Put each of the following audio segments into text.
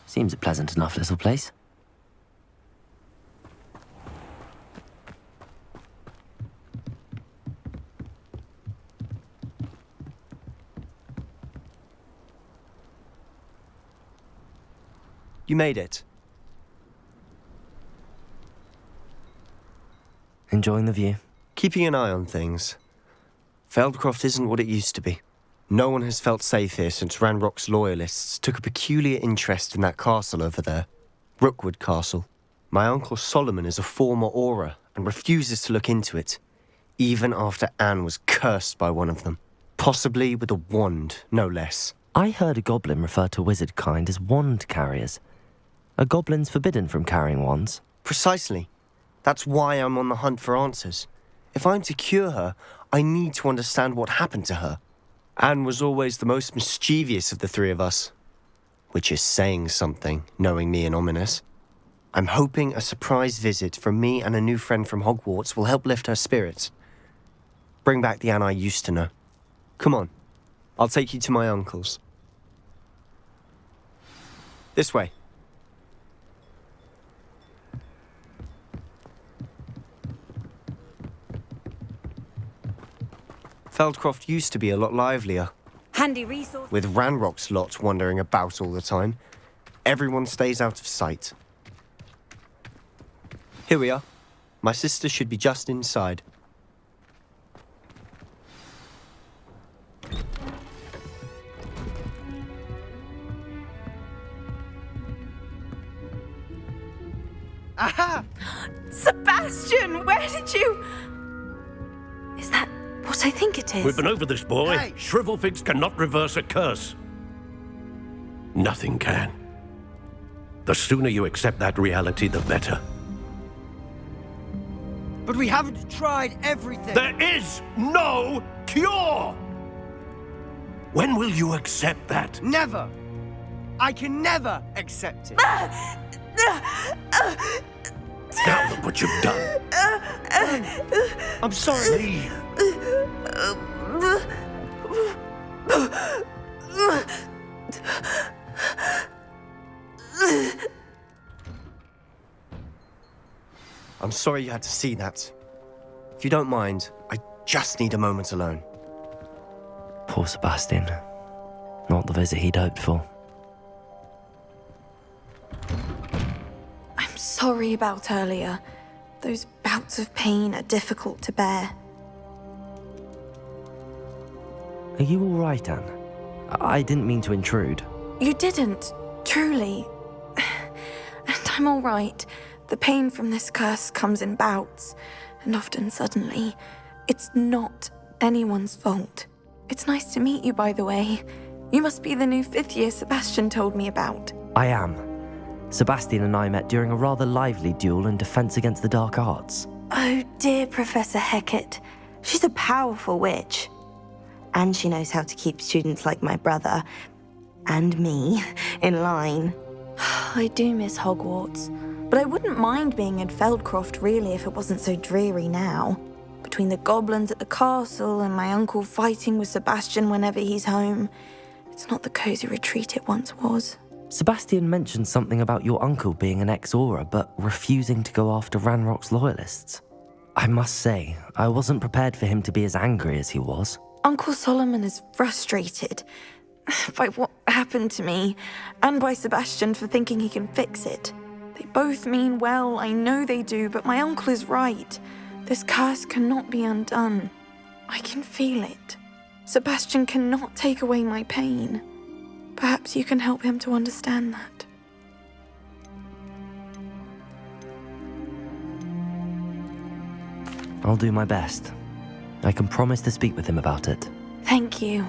Seems a pleasant enough little place. You made it. Enjoying the view? Keeping an eye on things. Feldcroft isn't what it used to be. No one has felt safe here since Ranrock's loyalists took a peculiar interest in that castle over there. Rookwood Castle. My uncle Solomon is a former Auror and refuses to look into it, even after Anne was cursed by one of them. Possibly with a wand, no less. I heard a goblin refer to wizard kind as wand carriers. Are goblins forbidden from carrying wands? Precisely. That's why I'm on the hunt for answers. If I'm to cure her, I need to understand what happened to her. Anne was always the most mischievous of the three of us. Which is saying something, knowing me and Ominous. I'm hoping a surprise visit from me and a new friend from Hogwarts will help lift her spirits. Bring back the Anne I used to know. Come on, I'll take you to my uncle's. This way. Feldcroft used to be a lot livelier. Handy resource. With Ranrock's lot wandering about all the time. Everyone stays out of sight. Here we are. My sister should be just inside. Aha! Sebastian, where did you... Is that what I think it is? We've been over this, boy. Hey! Shrivelfigs cannot reverse a curse. Nothing can. The sooner you accept that reality, the better. But we haven't tried everything. There is no cure! When will you accept that? Never. I can never accept it. Now look what you've done. I'm sorry. Leave. I'm sorry you had to see that. If you don't mind, I just need a moment alone. Poor Sebastian. Not the visit he'd hoped for. I'm sorry about earlier. Those bouts of pain are difficult to bear. Are you all right, Anne? I didn't mean to intrude. You didn't, truly. And I'm all right. The pain from this curse comes in bouts, and often suddenly. It's not anyone's fault. It's nice to meet you, by the way. You must be the new 5th year Sebastian told me about. I am. Sebastian and I met during a rather lively duel in defense against the dark arts. Oh, dear Professor Hecat. She's a powerful witch. And she knows how to keep students like my brother, and me, in line. I do miss Hogwarts, but I wouldn't mind being in Feldcroft, really, if it wasn't so dreary now. Between the goblins at the castle and my uncle fighting with Sebastian whenever he's home, it's not the cozy retreat it once was. Sebastian mentioned something about your uncle being an ex-Auror, but refusing to go after Ranrock's loyalists. I must say, I wasn't prepared for him to be as angry as he was. Uncle Solomon is frustrated by what happened to me, and by Sebastian for thinking he can fix it. They both mean well, I know they do, but my uncle is right. This curse cannot be undone. I can feel it. Sebastian cannot take away my pain. Perhaps you can help him to understand that. I'll do my best. I can promise to speak with him about it. Thank you.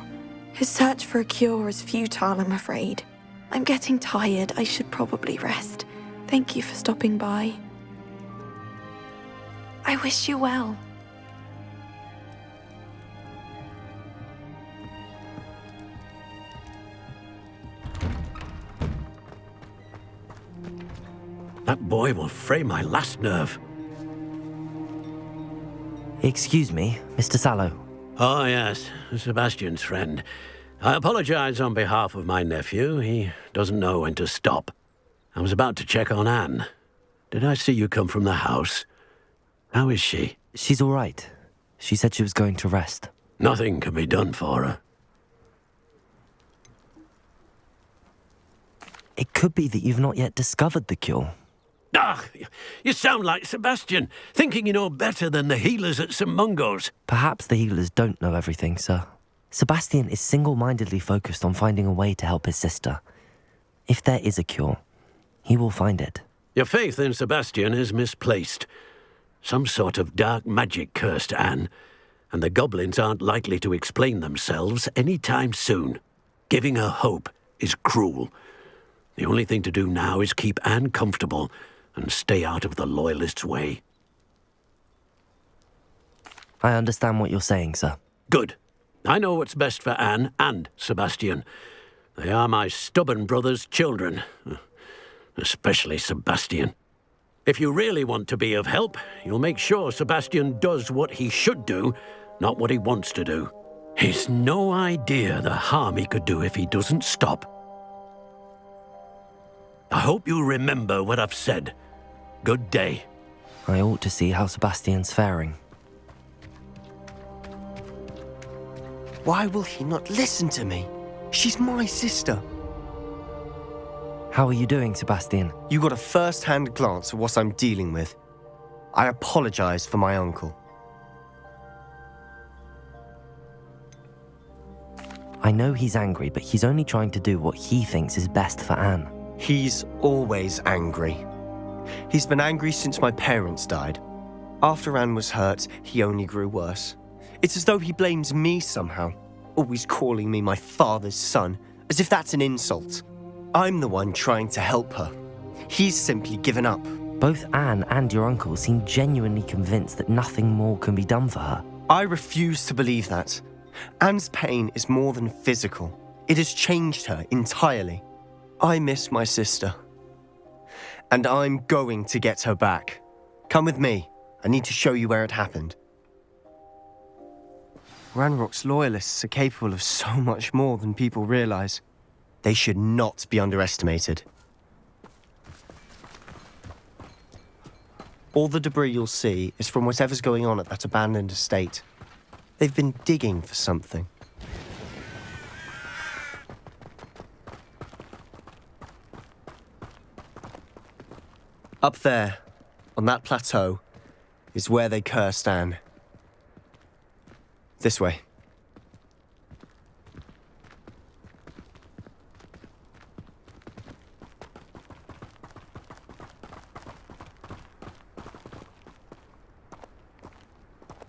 His search for a cure is futile, I'm afraid. I'm getting tired. I should probably rest. Thank you for stopping by. I wish you well. That boy will fray my last nerve. Excuse me, Mr. Sallow. Oh, yes, Sebastian's friend. I apologize on behalf of my nephew. He doesn't know when to stop. I was about to check on Anne. Did I see you come from the house? How is she? She's all right. She said she was going to rest. Nothing can be done for her. It could be that you've not yet discovered the cure. Ah, you sound like Sebastian, thinking you know better than the healers at St. Mungo's. Perhaps the healers don't know everything, sir. Sebastian is single-mindedly focused on finding a way to help his sister. If there is a cure, he will find it. Your faith in Sebastian is misplaced. Some sort of dark magic cursed Anne, and the goblins aren't likely to explain themselves any time soon. Giving her hope is cruel. The only thing to do now is keep Anne comfortable and stay out of the Loyalists' way. I understand what you're saying, sir. Good. I know what's best for Anne and Sebastian. They are my stubborn brother's children. Especially Sebastian. If you really want to be of help, you'll make sure Sebastian does what he should do, not what he wants to do. He's no idea the harm he could do if he doesn't stop. I hope you remember what I've said. Good day. I ought to see how Sebastian's faring. Why will he not listen to me? She's my sister. How are you doing, Sebastian? You got a first-hand glance at what I'm dealing with. I apologize for my uncle. I know he's angry, but he's only trying to do what he thinks is best for Anne. He's always angry. He's been angry since my parents died. After Anne was hurt, he only grew worse. It's as though he blames me somehow, always calling me my father's son, as if that's an insult. I'm the one trying to help her. He's simply given up. Both Anne and your uncle seem genuinely convinced that nothing more can be done for her. I refuse to believe that. Anne's pain is more than physical. It has changed her entirely. I miss my sister. And I'm going to get her back. Come with me. I need to show you where it happened. Ranrock's loyalists are capable of so much more than people realize. They should not be underestimated. All the debris you'll see is from whatever's going on at that abandoned estate. They've been digging for something. Up there, on that plateau, is where they cursed Anne. This way.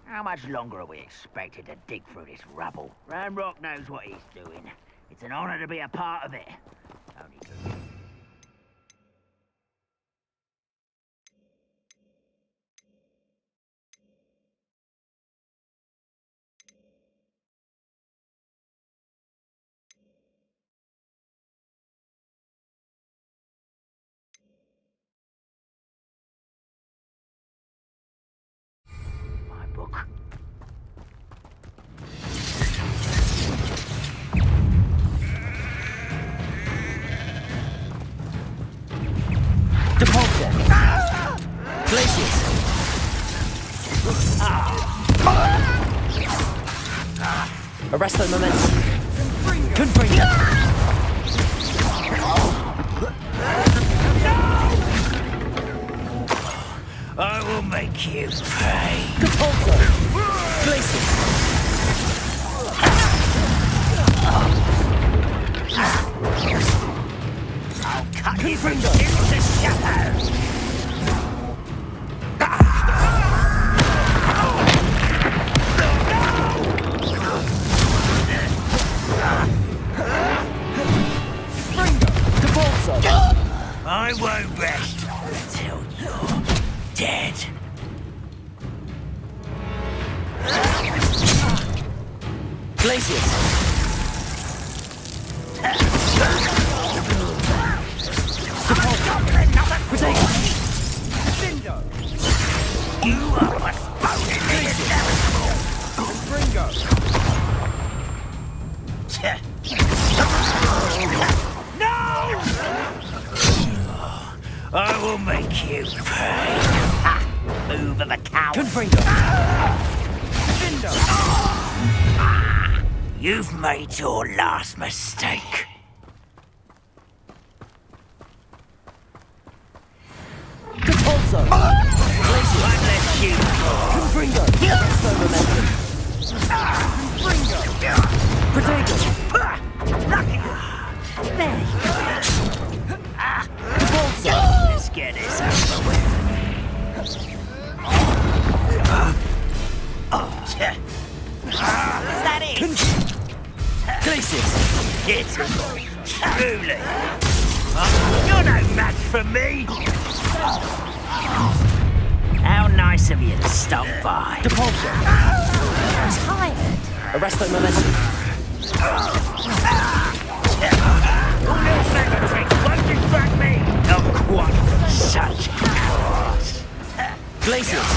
How much longer are we expected to dig through this rubble? Ranrock knows what he's doing. It's an honor to be a part of it. Only good. My book. Depulsor! Glacius! Arresto momentum! Confringo! I will make you pay. Depulsor! Glacius! I'll cut you from into shadows. I won't rest until you're dead. Glacius! You are postponing the inevitable. No! I will make you pay. Ha! Move of a coward. Confringo. You've made your last mistake. Depulso. Won't let you go. Confringo. Resto momentum. Confringo. Protego. There you go. Depulso. Let's get this over with. Is that it? Glacius. It's truly. You're no match for me. How nice of you to stop by. Depulso. Tired. Arresto momentum. Your little bag of tricks won't distract me. Not quite such cowards. Glacius.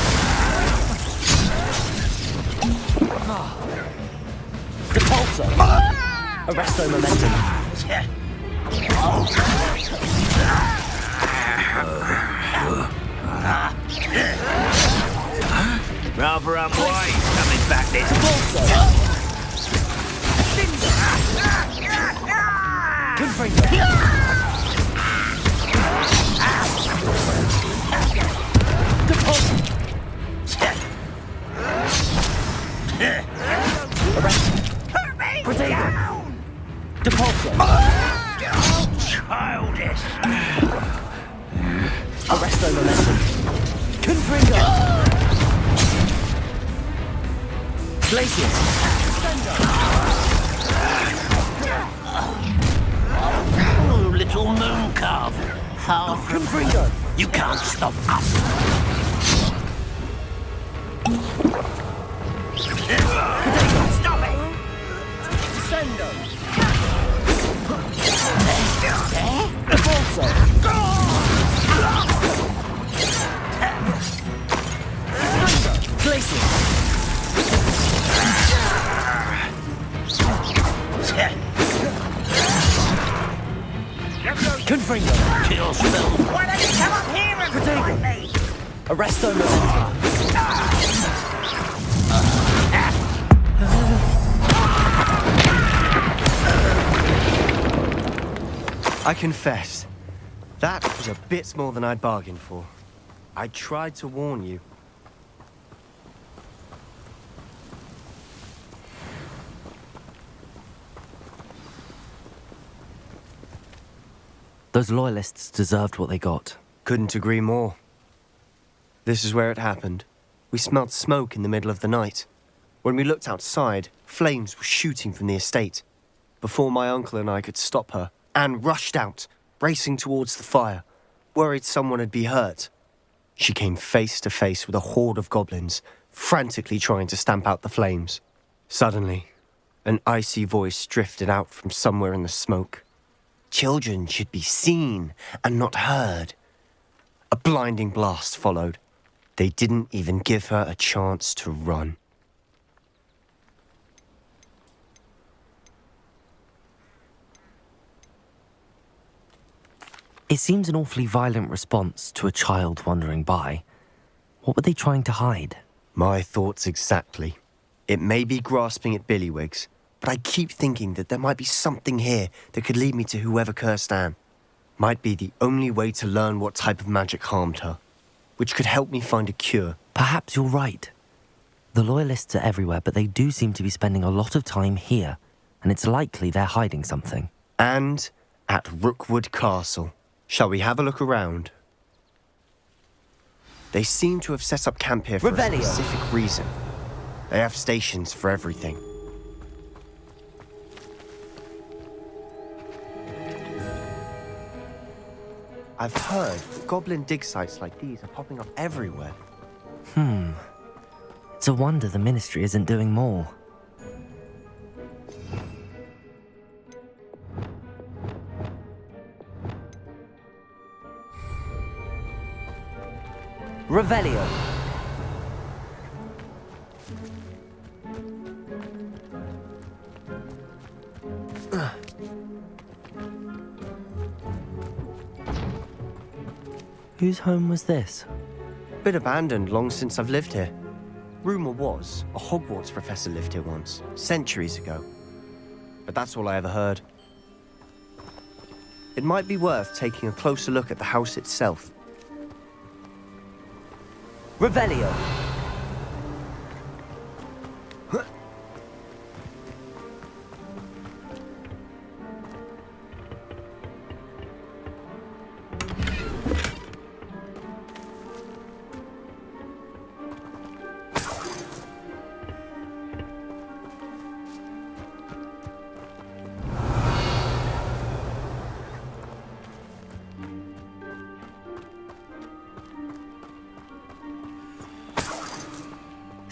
Depulso. Arresto momentum. Rather unwise coming back this Depulso. Confringo. Depulso. Arresto. Protego. Depulso. childish. Arresto momentum. Confringo. Glacius. Oh, little moon calf. Far from Confringo. you can't stop us. Stop it! Descendo. Depulso. Glacius. Confringo. Kill spell. Why don't you come up here and fight me? Arresto momentum. I confess, that was a bit more than I'd bargained for. I tried to warn you. Those loyalists deserved what they got. Couldn't agree more. This is where it happened. We smelled smoke in the middle of the night. When we looked outside, flames were shooting from the estate. Before my uncle and I could stop her, Anne rushed out, racing towards the fire, worried someone had been hurt. She came face to face with a horde of goblins, frantically trying to stamp out the flames. Suddenly, an icy voice drifted out from somewhere in the smoke. Children should be seen and not heard. A blinding blast followed. They didn't even give her a chance to run. It seems an awfully violent response to a child wandering by. What were they trying to hide? My thoughts exactly. It may be grasping at Billywigs, but I keep thinking that there might be something here that could lead me to whoever cursed Anne. Might be the only way to learn what type of magic harmed her, which could help me find a cure. Perhaps you're right. The Loyalists are everywhere, but they do seem to be spending a lot of time here, and it's likely they're hiding something. And at Rookwood Castle. Shall we have a look around? They seem to have set up camp here for Revelio. a specific reason. They have stations for everything. I've heard that goblin dig sites like these are popping up everywhere. It's a wonder the Ministry isn't doing more. Revelio. Whose home was this? Bit abandoned long since I've lived here. Rumour was, a Hogwarts professor lived here once, centuries ago. But that's all I ever heard. It might be worth taking a closer look at the house itself. Revelio!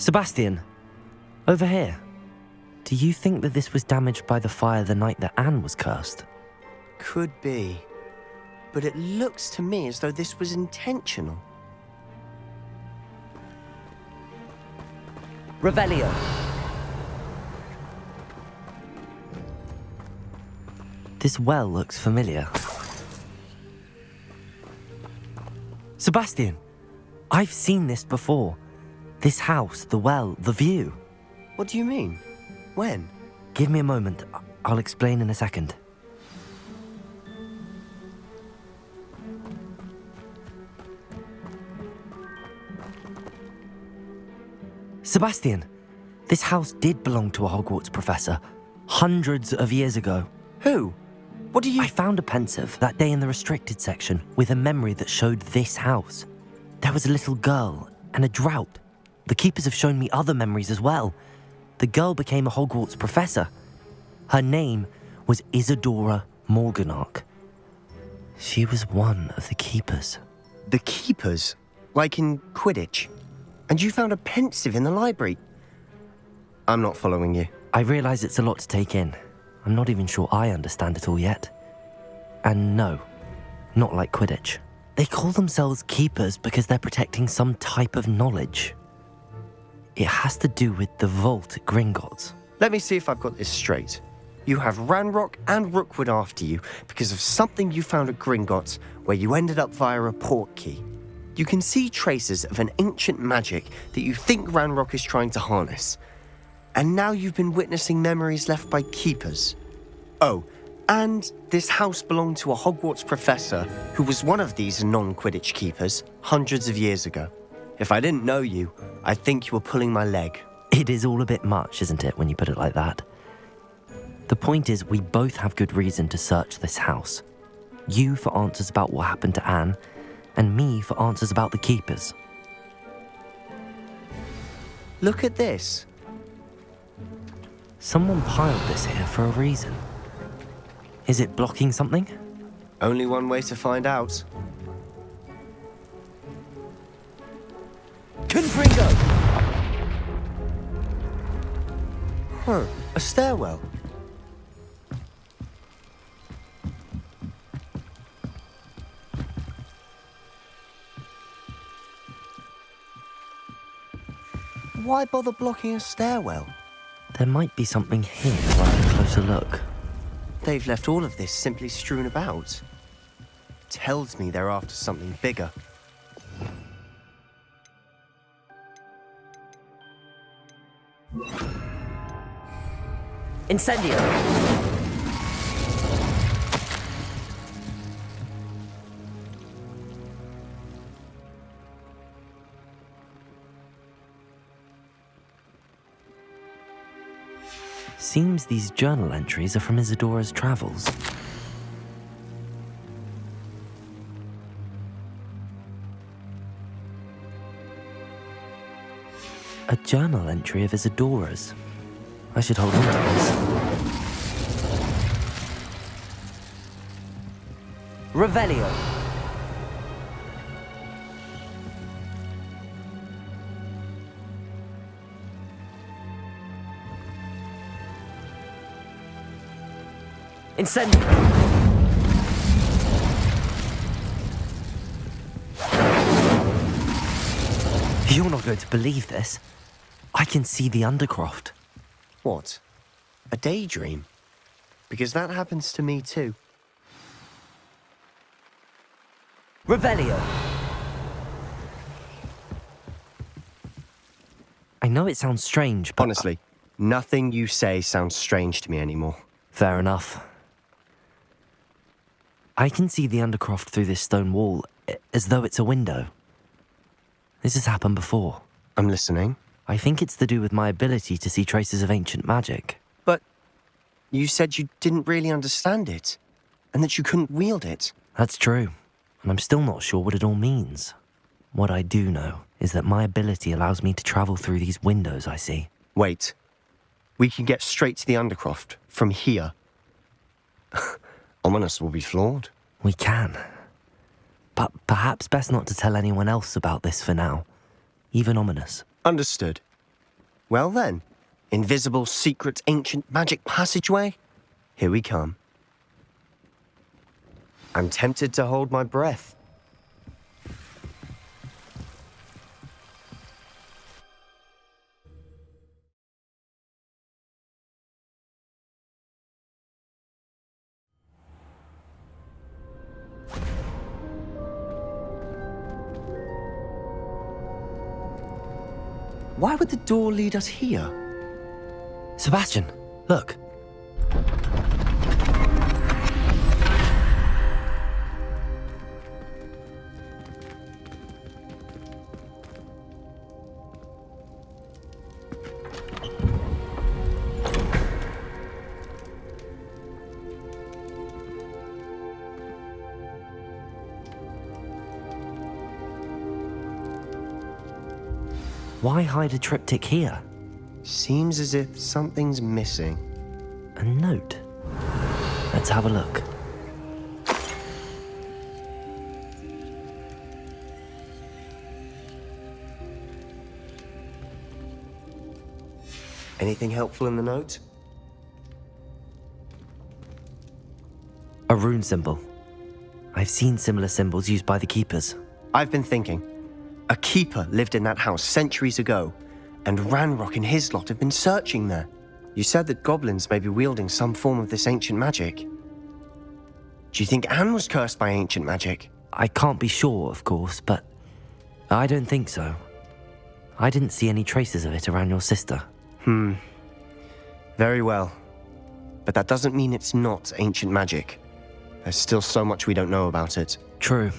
Sebastian, over here. Do you think that this was damaged by the fire the night that Anne was cursed? Could be. But it looks to me as though this was intentional. Revelio. This well looks familiar. Sebastian, I've seen this before. This house, the well, the view. What do you mean? When? Give me a moment. I'll explain in a second. Sebastian, this house did belong to a Hogwarts professor, hundreds of years ago. Who? What do you... I found a pensive that day in the restricted section with a memory that showed this house. There was a little girl and a drought. The keepers have shown me other memories as well. The girl became a Hogwarts professor. Her name was Isadora Morganach. She was one of the keepers. The keepers? Like in Quidditch? And you found a pensive in the library? I'm not following you. I realise it's a lot to take in. I'm not even sure I understand it all yet. And no, not like Quidditch. They call themselves keepers because they're protecting some type of knowledge. It has to do with the vault at Gringotts. Let me see if I've got this straight. You have Ranrock and Rookwood after you because of something you found at Gringotts where you ended up via a port key. You can see traces of an ancient magic that you think Ranrock is trying to harness. And now you've been witnessing memories left by keepers. Oh, and this house belonged to a Hogwarts professor who was one of these non-Quidditch keepers hundreds of years ago. If I didn't know you, I'd think you were pulling my leg. It is all a bit much, isn't it, when you put it like that? The point is, we both have good reason to search this house. You for answers about what happened to Anne, and me for answers about the keepers. Look at this. Someone piled this here for a reason. Is it blocking something? Only one way to find out. Confringo! Huh, a stairwell. Why bother blocking a stairwell? There might be something here if I have a closer look. They've left all of this simply strewn about. Tells me they're after something bigger. Incendio! Seems these journal entries are from Isadora's travels. A journal entry of Isadora's. I should hold on to this. Revelio. Incendio. You're not going to believe this. I can see the Undercroft. What? A daydream? Because that happens to me too. Revelio. I know it sounds strange, but... Honestly, nothing you say sounds strange to me anymore. Fair enough. I can see the Undercroft through this stone wall, as though it's a window. This has happened before. I'm listening. I think it's to do with my ability to see traces of ancient magic. But you said you didn't really understand it, and that you couldn't wield it. That's true, and I'm still not sure what it all means. What I do know is that my ability allows me to travel through these windows I see. Wait. We can get straight to the Undercroft from here. Ominous will be floored. We can. But perhaps best not to tell anyone else about this for now. Even Ominous. Understood. Well then, invisible, secret, ancient magic passageway? Here we come. I'm tempted to hold my breath. Why would the door lead us here? Sebastian, look. Why hide a triptych here? Seems as if something's missing. A note. Let's have a look. Anything helpful in the note? A rune symbol. I've seen similar symbols used by the keepers. I've been thinking. A keeper lived in that house centuries ago, and Ranrock and his lot have been searching there. You said that goblins may be wielding some form of this ancient magic. Do you think Anne was cursed by ancient magic? I can't be sure, of course, but I don't think so. I didn't see any traces of it around your sister. Very well. But that doesn't mean it's not ancient magic. There's still so much we don't know about it. True.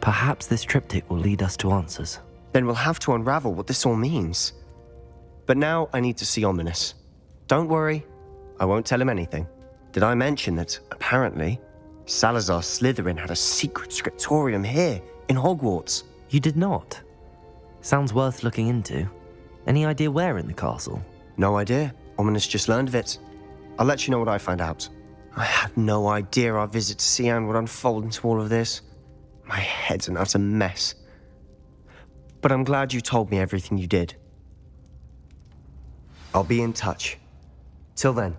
Perhaps this triptych will lead us to answers. Then we'll have to unravel what this all means. But now I need to see Ominous. Don't worry, I won't tell him anything. Did I mention that, apparently, Salazar Slytherin had a secret scriptorium here in Hogwarts? You did not? Sounds worth looking into. Any idea where in the castle? No idea. Ominous just learned of it. I'll let you know what I find out. I had no idea our visit to Cian would unfold into all of this. My head's an utter mess. But I'm glad you told me everything you did. I'll be in touch. Till then.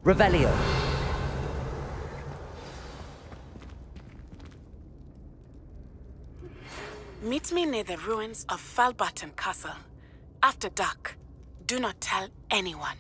Revelio. Meet me near the ruins of Falbaton Castle. After dark. Do not tell anyone.